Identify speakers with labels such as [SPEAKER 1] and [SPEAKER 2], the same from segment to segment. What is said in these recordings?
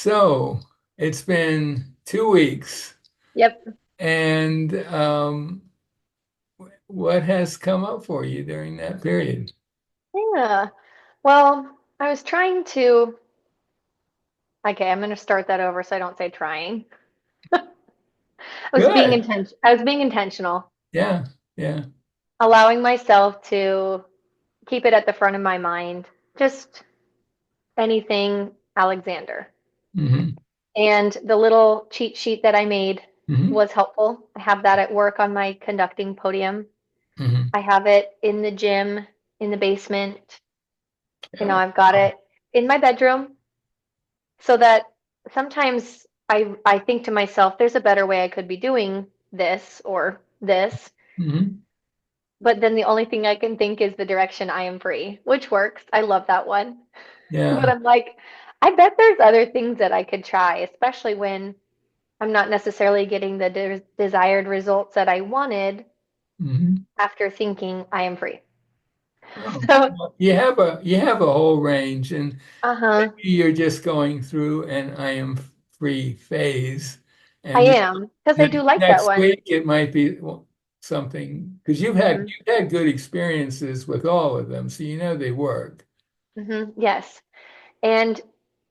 [SPEAKER 1] So it's been 2 weeks,
[SPEAKER 2] Yep.
[SPEAKER 1] and what has come up for you during that period?
[SPEAKER 2] Yeah. Well, I was trying to, okay, I'm going to start that over so I don't say trying.
[SPEAKER 1] Good.
[SPEAKER 2] I was being intentional,
[SPEAKER 1] Yeah. Yeah.
[SPEAKER 2] allowing myself to keep it at the front of my mind, just anything Alexander.
[SPEAKER 1] Hmm.
[SPEAKER 2] And the little cheat sheet that I made
[SPEAKER 1] Hmm.
[SPEAKER 2] was helpful. I have that at work on my conducting podium.
[SPEAKER 1] Hmm.
[SPEAKER 2] I have it in the gym, in the basement.
[SPEAKER 1] Yeah.
[SPEAKER 2] I've got it in my bedroom. So that sometimes I think to myself, there's a better way I could be doing this or this,
[SPEAKER 1] Hmm.
[SPEAKER 2] but then the only thing I can think is the direction I am free, which works. I love that one. But
[SPEAKER 1] Yeah.
[SPEAKER 2] I'm like, I bet there's other things that I could try, especially when I'm not necessarily getting the desired results that I wanted
[SPEAKER 1] Hmm.
[SPEAKER 2] after thinking I am free.
[SPEAKER 1] Oh,
[SPEAKER 2] So,
[SPEAKER 1] well, you have a whole range, and
[SPEAKER 2] uh-huh,
[SPEAKER 1] maybe you're just going through an I am free phase,
[SPEAKER 2] I
[SPEAKER 1] and
[SPEAKER 2] am because I do like that
[SPEAKER 1] next
[SPEAKER 2] one.
[SPEAKER 1] week it might be something because you've had
[SPEAKER 2] Hmm.
[SPEAKER 1] you've had good experiences with all of them, so you know they work.
[SPEAKER 2] Yes. And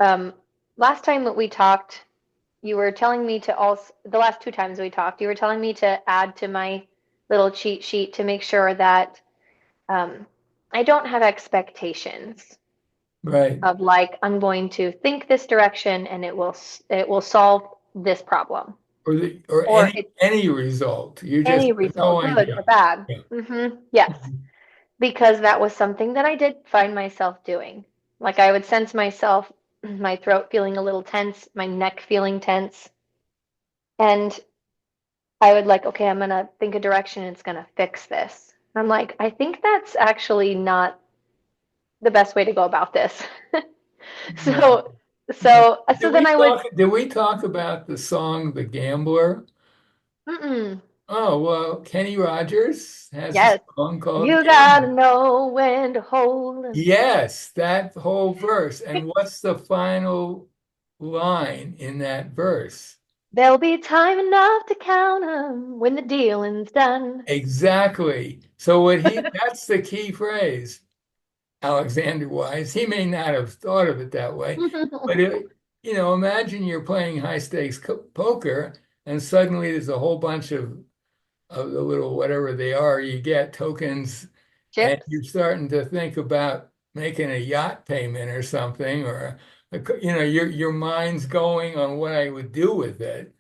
[SPEAKER 2] um, last time that we talked, you were telling me to also, the last two times we talked, you were telling me to add to my little cheat sheet to make sure that um, I don't have expectations
[SPEAKER 1] Right.
[SPEAKER 2] of like I'm going to think this direction and it will solve this problem
[SPEAKER 1] Or
[SPEAKER 2] or
[SPEAKER 1] any
[SPEAKER 2] it's
[SPEAKER 1] any result. You just
[SPEAKER 2] any
[SPEAKER 1] have no
[SPEAKER 2] result, good
[SPEAKER 1] idea.
[SPEAKER 2] or bad.
[SPEAKER 1] Yeah.
[SPEAKER 2] Yes, because that was something that I did find myself doing. Like I would sense myself, my throat feeling a little tense, my neck feeling tense, and I would like, okay, I'm gonna think a direction and it's gonna fix this. I'm like, I think that's actually not the best way to go about this.
[SPEAKER 1] No.
[SPEAKER 2] So,
[SPEAKER 1] No.
[SPEAKER 2] so then I would,
[SPEAKER 1] Did we talk about the song The Gambler?
[SPEAKER 2] mm-mm,
[SPEAKER 1] Oh, well, Kenny Rogers has a
[SPEAKER 2] yes,
[SPEAKER 1] song called
[SPEAKER 2] you gotta
[SPEAKER 1] Gambler.
[SPEAKER 2] know when to hold 'em.
[SPEAKER 1] Yes, that whole verse. And what's the final line in that verse?
[SPEAKER 2] There'll be time enough to count 'em when the dealing's done.
[SPEAKER 1] Exactly. So that's the key phrase, Alexander Wise. He may not have thought of it that way, but imagine you're playing high stakes poker and suddenly there's a whole bunch of the little whatever they are you get tokens, and
[SPEAKER 2] Chips.
[SPEAKER 1] you're starting to think about making a yacht payment or something, or your mind's going on what I would do with it.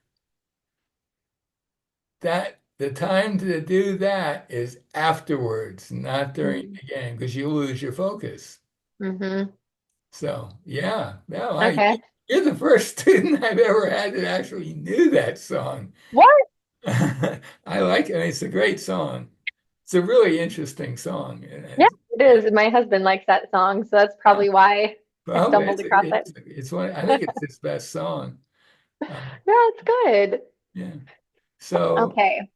[SPEAKER 1] That the time to do that is afterwards, not during the game, because you lose your focus.
[SPEAKER 2] Mm-hmm.
[SPEAKER 1] So yeah, no,
[SPEAKER 2] Okay.
[SPEAKER 1] you're the first student I've ever had that actually knew that song.
[SPEAKER 2] What?
[SPEAKER 1] I like it. I mean, it's a great song. It's a really interesting song. And
[SPEAKER 2] Yeah, it is. My husband likes that song, so that's
[SPEAKER 1] uh,
[SPEAKER 2] probably why I
[SPEAKER 1] probably
[SPEAKER 2] stumbled across it.
[SPEAKER 1] it's one. I think it's his best song. Um,
[SPEAKER 2] Yeah, it's good.
[SPEAKER 1] yeah. So
[SPEAKER 2] Okay.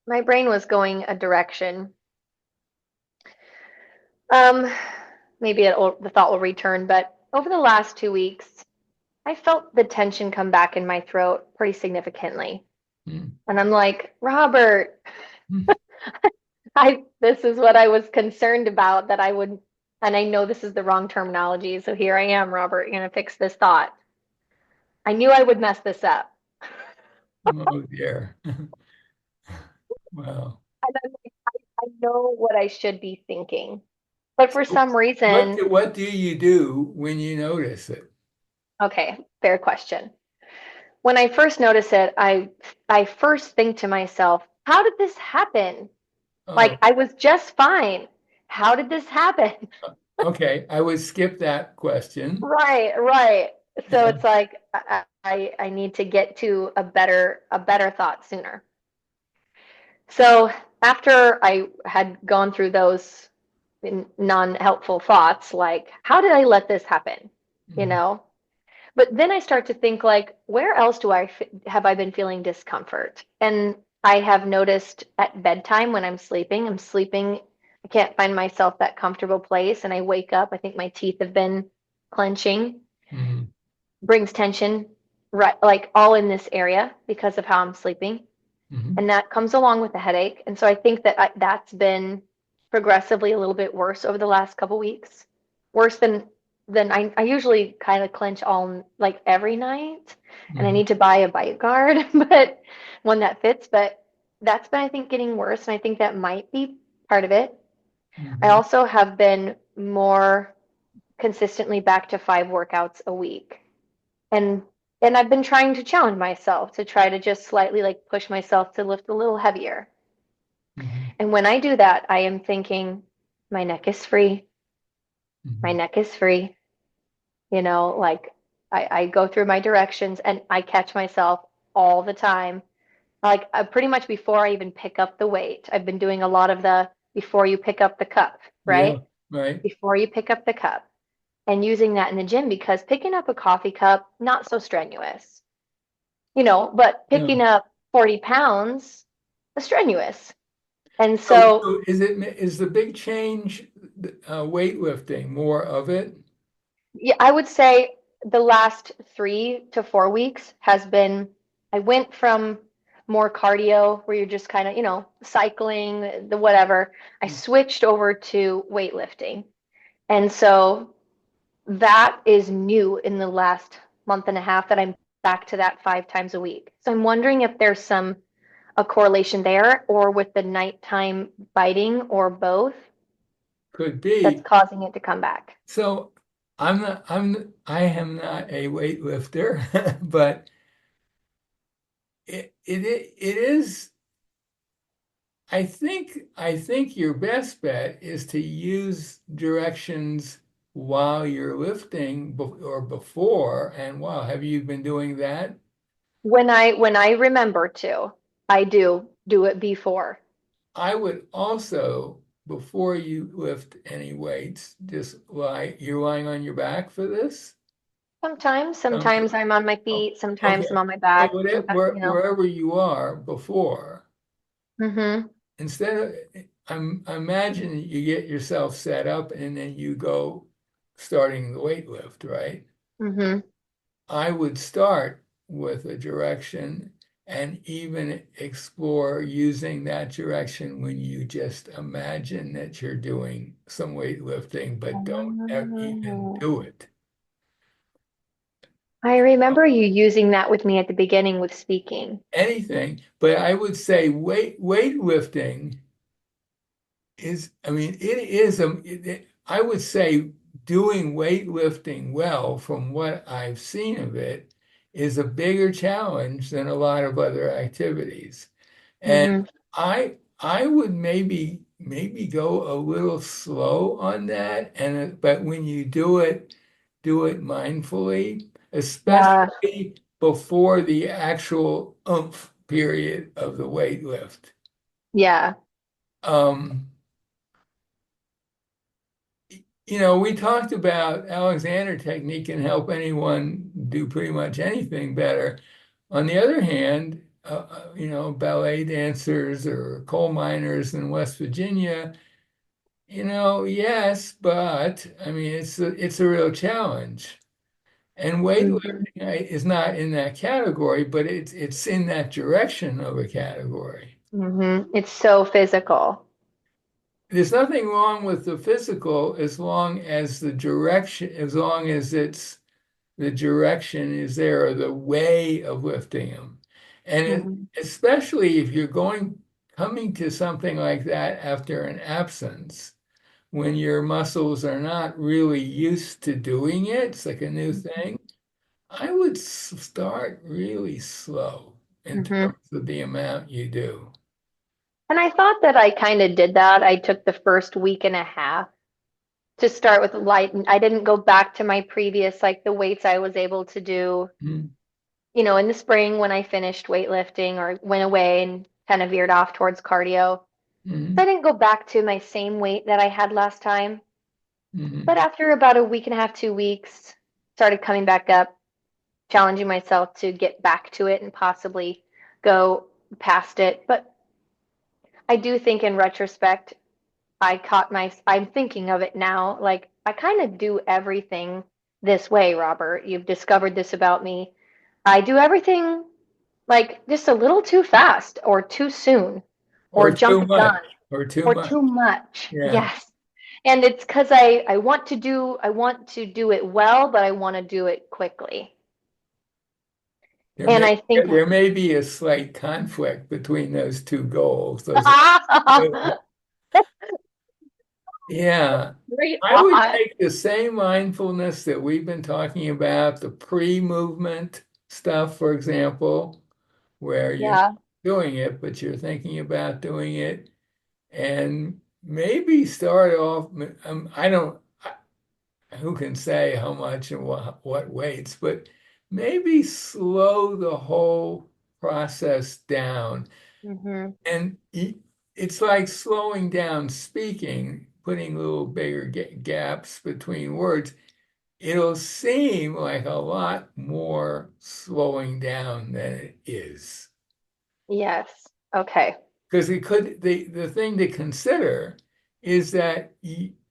[SPEAKER 2] My brain was going a direction. Um, maybe the thought will return, but over the last 2 weeks, I felt the tension come back in my throat pretty significantly.
[SPEAKER 1] mm,
[SPEAKER 2] And I'm like, Robert,
[SPEAKER 1] mm,
[SPEAKER 2] this is what I was concerned about that I would, and I know this is the wrong terminology, so here I am, Robert, you're gonna fix this thought. I knew I would mess this up.
[SPEAKER 1] oh dear. Well,
[SPEAKER 2] And I'm like, I know what I should be thinking. But for
[SPEAKER 1] so
[SPEAKER 2] some reason,
[SPEAKER 1] what do you do when you notice it?
[SPEAKER 2] okay, fair question. When I first notice it, I first think to myself, how did this happen?
[SPEAKER 1] Oh,
[SPEAKER 2] Like I was just fine. How did this happen?
[SPEAKER 1] okay. I would skip that question.
[SPEAKER 2] Right, right. So
[SPEAKER 1] Yeah.
[SPEAKER 2] it's like I need to get to a better thought sooner. So after I had gone through those non-helpful thoughts, like how did I let this happen? You
[SPEAKER 1] Mhm.
[SPEAKER 2] know? But then I start to think like, where else have I been feeling discomfort? And I have noticed at bedtime when I'm sleeping, I can't find myself that comfortable place, and I wake up, I think my teeth have been clenching.
[SPEAKER 1] Mhm.
[SPEAKER 2] brings tension, right, like all in this area because of how I'm sleeping.
[SPEAKER 1] Mhm.
[SPEAKER 2] And that comes along with the headache. And so I think that that's been progressively a little bit worse over the last couple weeks. Worse than I usually kind of clench all like every night, and I
[SPEAKER 1] Mhm.
[SPEAKER 2] need to buy a bite guard, but one that fits. But that's been, I think, getting worse, and I think that might be part of it. I
[SPEAKER 1] Mhm.
[SPEAKER 2] also have been more consistently back to 5 workouts a week. And and I've been trying to challenge myself to try to just slightly like push myself to lift a little heavier.
[SPEAKER 1] Mhm.
[SPEAKER 2] And when I do that, I am thinking, my neck is free. My
[SPEAKER 1] Mhm.
[SPEAKER 2] neck is free. Like I go through my directions and I catch myself all the time. Like pretty much before I even pick up the weight, I've been doing a lot of the before you pick up the cup,
[SPEAKER 1] Yeah,
[SPEAKER 2] right?
[SPEAKER 1] right.
[SPEAKER 2] Before you pick up the cup and using that in the gym because picking up a coffee cup, not so strenuous, but
[SPEAKER 1] No.
[SPEAKER 2] picking up 40 pounds is strenuous. And
[SPEAKER 1] So,
[SPEAKER 2] so,
[SPEAKER 1] so is the big change weightlifting more of it?
[SPEAKER 2] yeah, I would say the last 3 to 4 weeks has been, I went from more cardio where you're just kind of, cycling, the whatever. I switched over to weightlifting. And so that is new in the last month and a half that I'm back to that 5 times a week. So I'm wondering if there's a correlation there or with the nighttime biting or both
[SPEAKER 1] Could
[SPEAKER 2] that's
[SPEAKER 1] be.
[SPEAKER 2] causing it to come back.
[SPEAKER 1] So I am not a weightlifter, but it is. I think your best bet is to use directions while you're lifting or before. And wow, have you been doing that?
[SPEAKER 2] When I remember to, I do it before.
[SPEAKER 1] I would also, before you lift any weights, just you're lying on your back for this?
[SPEAKER 2] Sometimes I'm on my
[SPEAKER 1] Oh,
[SPEAKER 2] feet, sometimes I'm
[SPEAKER 1] okay.
[SPEAKER 2] on my
[SPEAKER 1] So
[SPEAKER 2] back, sometimes.
[SPEAKER 1] wherever you are before,
[SPEAKER 2] Mm-hmm.
[SPEAKER 1] instead of, I imagine you get yourself set up and then you go starting the weight lift, right?
[SPEAKER 2] Mm-hmm.
[SPEAKER 1] I would start with a direction and even explore using that direction when you just imagine that you're doing some weightlifting, but don't even do
[SPEAKER 2] Oh.
[SPEAKER 1] it.
[SPEAKER 2] I remember you using that with me at the beginning with speaking.
[SPEAKER 1] Anything, but I would say weightlifting I mean, it is I would say doing weightlifting well, from what I've seen of it, is a bigger challenge than a lot of other activities. And
[SPEAKER 2] Mm-hmm.
[SPEAKER 1] I would maybe go a little slow on that, but when you do it mindfully,
[SPEAKER 2] Yeah.
[SPEAKER 1] especially before the actual oomph period of the weight lift.
[SPEAKER 2] Yeah.
[SPEAKER 1] Um, we talked about Alexander technique can help anyone do pretty much anything better. On the other hand, ballet dancers or coal miners in West Virginia, yes, but I mean, it's a real challenge. And
[SPEAKER 2] Mm-hmm.
[SPEAKER 1] weightlifting is not in that category, but it's in that direction of a category.
[SPEAKER 2] Mm-hmm. It's so physical.
[SPEAKER 1] There's nothing wrong with the physical as long as the direction, as long as it's the direction is there, or the way of lifting them. And
[SPEAKER 2] Mm-hmm.
[SPEAKER 1] especially if you're coming to something like that after an absence, when your muscles are not really used to doing it, it's like a new thing. I would start really slow in
[SPEAKER 2] Mm-hmm.
[SPEAKER 1] terms of the amount you do.
[SPEAKER 2] And I thought that I kind of did that. I took the first week and a half to start with light, and I didn't go back to my previous, like the weights I was able to do,
[SPEAKER 1] Mm,
[SPEAKER 2] in the spring when I finished weightlifting or went away and kind of veered off towards cardio. So I
[SPEAKER 1] mm,
[SPEAKER 2] didn't go back to my same weight that I had last time. But
[SPEAKER 1] mm,
[SPEAKER 2] after about a week and a half, 2 weeks, started coming back up, challenging myself to get back to it and possibly go past it. But I do think in retrospect, I'm thinking of it now, like I kind of do everything this way, Robert. You've discovered this about me. I do everything like just a little too fast or too soon or
[SPEAKER 1] or
[SPEAKER 2] jump
[SPEAKER 1] too
[SPEAKER 2] the
[SPEAKER 1] much,
[SPEAKER 2] gun
[SPEAKER 1] or too
[SPEAKER 2] or
[SPEAKER 1] much.
[SPEAKER 2] too much.
[SPEAKER 1] Yeah.
[SPEAKER 2] Yes. And it's because I want to do it well, but I want to do it quickly.
[SPEAKER 1] There
[SPEAKER 2] And
[SPEAKER 1] may
[SPEAKER 2] I think
[SPEAKER 1] there may be a slight conflict between those two goals. Yeah.
[SPEAKER 2] very
[SPEAKER 1] I would
[SPEAKER 2] odd.
[SPEAKER 1] take the same mindfulness that we've been talking about, the pre-movement stuff, for example, where you're not
[SPEAKER 2] Yeah.
[SPEAKER 1] doing it, but you're thinking about doing it, and maybe start off. I don't. Who can say how much and what weights, but maybe slow the whole process down.
[SPEAKER 2] Hmm.
[SPEAKER 1] And it's like slowing down speaking, putting little bigger gaps between words. It'll seem like a lot more slowing down than it is.
[SPEAKER 2] Yes. Okay.
[SPEAKER 1] Because the thing to consider is that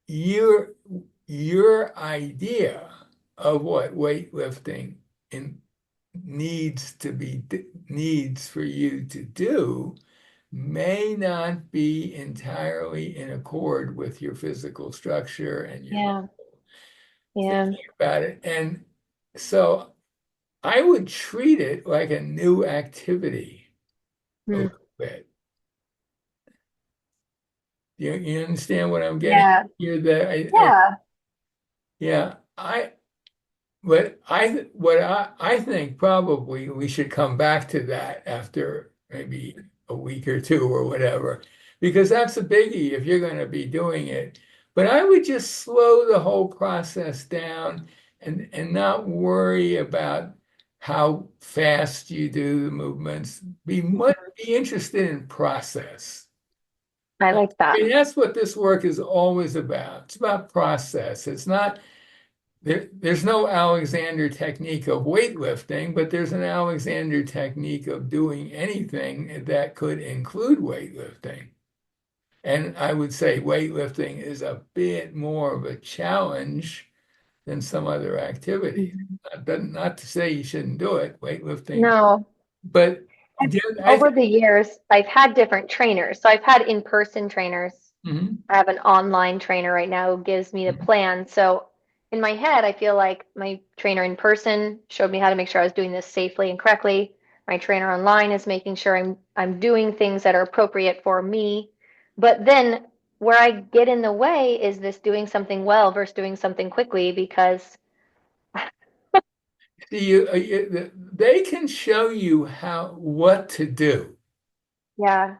[SPEAKER 1] your idea of what weightlifting in, needs for you to do may not be entirely in accord with your physical structure and your
[SPEAKER 2] Yeah. Yeah.
[SPEAKER 1] thinking about it. And so I would treat it like a new activity a
[SPEAKER 2] Hmm.
[SPEAKER 1] little bit. You understand what I'm getting
[SPEAKER 2] Yeah.
[SPEAKER 1] here? That
[SPEAKER 2] Yeah.
[SPEAKER 1] yeah, what I think probably we should come back to that after maybe a week or two or whatever, because that's a biggie if you're going to be doing it. But I would just slow the whole process down and not worry about how fast you do the movements. Be interested in process.
[SPEAKER 2] I
[SPEAKER 1] I
[SPEAKER 2] like that.
[SPEAKER 1] mean, that's what this work is always about. It's about process. It's not there's no Alexander technique of weightlifting, but there's an Alexander technique of doing anything that could include weightlifting. And I would say weightlifting is a bit more of a challenge than some other activities.
[SPEAKER 2] Mhm.
[SPEAKER 1] Not to say you shouldn't do it, weightlifting,
[SPEAKER 2] No.
[SPEAKER 1] but
[SPEAKER 2] I've,
[SPEAKER 1] I
[SPEAKER 2] over
[SPEAKER 1] think,
[SPEAKER 2] the years, I've had different trainers. So I've had in-person trainers.
[SPEAKER 1] mhm,
[SPEAKER 2] I have an online trainer right now who gives me the
[SPEAKER 1] mhm.
[SPEAKER 2] plan. So in my head, I feel like my trainer in person showed me how to make sure I was doing this safely and correctly. My trainer online is making sure I'm doing things that are appropriate for me. But then where I get in the way is this doing something well versus doing something quickly because
[SPEAKER 1] They can show you what to do,
[SPEAKER 2] yeah,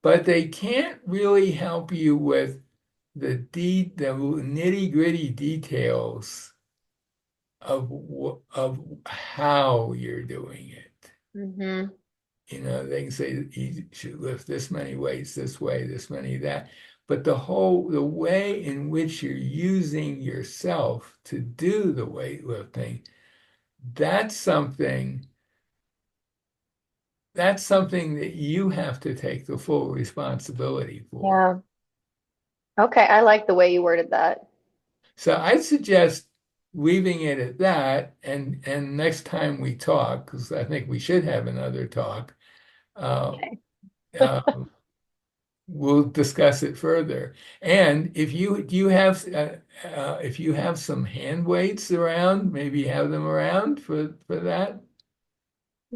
[SPEAKER 1] but they can't really help you with the nitty-gritty details of how you're doing it.
[SPEAKER 2] hmm,
[SPEAKER 1] They can say that you should lift this many weights this way, this many that, but the way in which you're using yourself to do the weightlifting, that's something that's something that you have to take the full responsibility for.
[SPEAKER 2] yeah. Okay, I like the way you worded that.
[SPEAKER 1] So I'd suggest leaving it at that, and next time we talk, because I think we should have another talk, uh,
[SPEAKER 2] Okay.
[SPEAKER 1] um, we'll discuss it further. And if you do you have if you have some hand weights around, maybe have them around for that.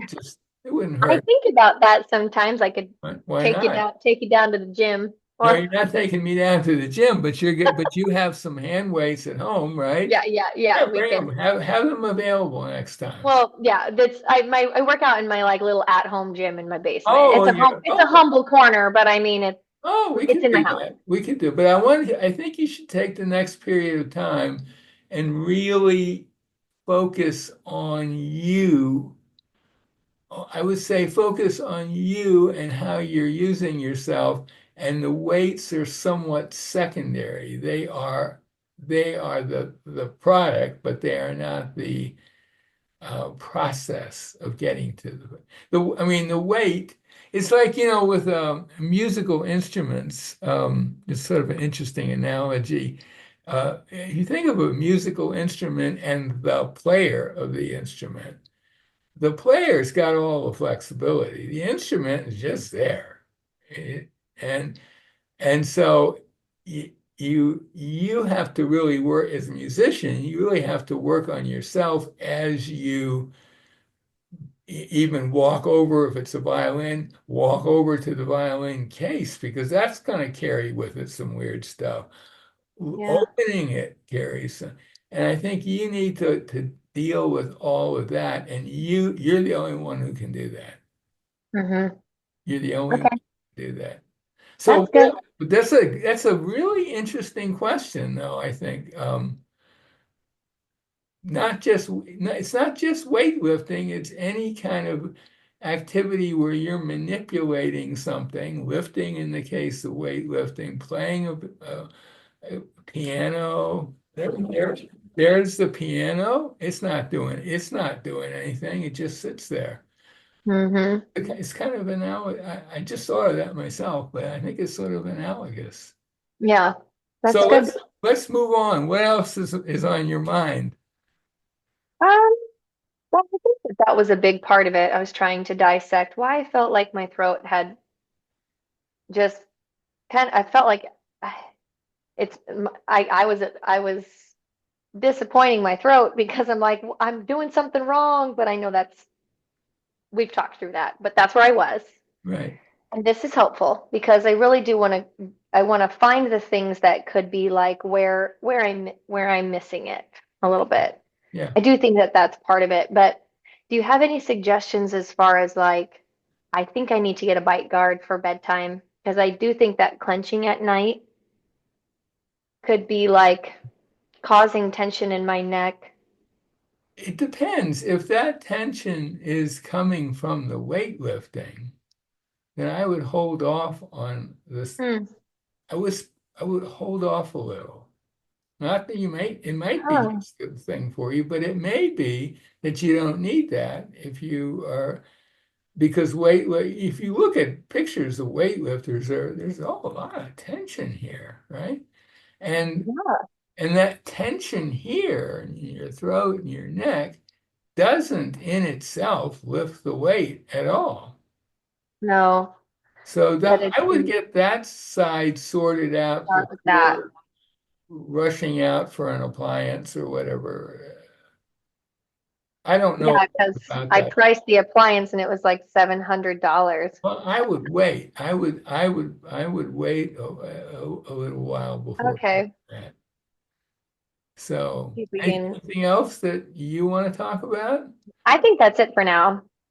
[SPEAKER 1] Just it wouldn't
[SPEAKER 2] I
[SPEAKER 1] hurt.
[SPEAKER 2] think about that sometimes. I could
[SPEAKER 1] Why not?
[SPEAKER 2] take you down to the gym.
[SPEAKER 1] No,
[SPEAKER 2] Or
[SPEAKER 1] you're not taking me down to the gym, but but you have some hand weights at home, right?
[SPEAKER 2] yeah, yeah, yeah.
[SPEAKER 1] Yeah,
[SPEAKER 2] We
[SPEAKER 1] bring
[SPEAKER 2] could.
[SPEAKER 1] them. Have them available next time.
[SPEAKER 2] Well, yeah. That's I work out in my like little at home gym in my basement.
[SPEAKER 1] Oh, yeah.
[SPEAKER 2] It's a humble corner, but I mean
[SPEAKER 1] We
[SPEAKER 2] it's
[SPEAKER 1] could
[SPEAKER 2] in my
[SPEAKER 1] do
[SPEAKER 2] house.
[SPEAKER 1] that. We could do. But I think you should take the next period of time and really focus on you. I would say focus on you and how you're using yourself, and the weights are somewhat secondary. They are the product, but they are not the process of getting to I mean, the weight. It's like, with musical instruments. It's sort of an interesting analogy. You think of a musical instrument and the player of the instrument. The player's got all the flexibility. The instrument is just there. It- and and so you have to really work as a musician, you really have to work on yourself as you even walk over, if it's a violin, walk over to the violin case, because that's going to carry with it some weird stuff.
[SPEAKER 2] Yeah.
[SPEAKER 1] Opening it carries some, and I think you need to deal with all of that, and you're the only one who can do that.
[SPEAKER 2] Hmm.
[SPEAKER 1] You're the only one
[SPEAKER 2] Okay.
[SPEAKER 1] who can do that. So
[SPEAKER 2] That's good.
[SPEAKER 1] that's a really interesting question, though, I think. Not just it's not just weightlifting, it's any kind of activity where you're manipulating something, lifting in the case of weightlifting, playing a piano. There's the piano. It's not doing anything. It just sits there.
[SPEAKER 2] Hmm.
[SPEAKER 1] It's kind of analogous. I just thought of that myself, but I think it's sort of analogous.
[SPEAKER 2] Yeah, that's
[SPEAKER 1] So
[SPEAKER 2] good.
[SPEAKER 1] let's move on. What else is on your mind?
[SPEAKER 2] Um, well, I think that that was a big part of it. I was trying to dissect why I felt like my throat had just I felt like it's, I was disappointing my throat because I'm like, I'm doing something wrong, but I know we've talked through that, but that's where I was.
[SPEAKER 1] Right.
[SPEAKER 2] And this is helpful because I really do I want to find the things that could be like where I'm missing it a little bit.
[SPEAKER 1] Yeah.
[SPEAKER 2] I do think that that's part of it, but do you have any suggestions as far as like, I think I need to get a bite guard for bedtime because I do think that clenching at night could be like causing tension in my neck.
[SPEAKER 1] It depends. If that tension is coming from the weightlifting, then I would hold off on this.
[SPEAKER 2] Hmm.
[SPEAKER 1] I was I would hold off a little. Not that it might be
[SPEAKER 2] Huh.
[SPEAKER 1] just a good thing for you, but it may be that you don't need that if you are because if you look at pictures of weightlifters, there's a lot of tension here, right? And
[SPEAKER 2] Yeah.
[SPEAKER 1] and that tension here in your throat and your neck doesn't in itself lift the weight at all.
[SPEAKER 2] No,
[SPEAKER 1] So
[SPEAKER 2] but
[SPEAKER 1] that
[SPEAKER 2] it's
[SPEAKER 1] I would get that side sorted out
[SPEAKER 2] start with that.
[SPEAKER 1] before rushing out for an appliance or whatever. I don't know
[SPEAKER 2] Yeah, because
[SPEAKER 1] about
[SPEAKER 2] I
[SPEAKER 1] that.
[SPEAKER 2] priced the appliance and it was like $700.
[SPEAKER 1] Well, I would wait. I would wait a little while before
[SPEAKER 2] Okay.
[SPEAKER 1] that. So,
[SPEAKER 2] See if we can.
[SPEAKER 1] anything else that you want to talk about?
[SPEAKER 2] I think that's it for now.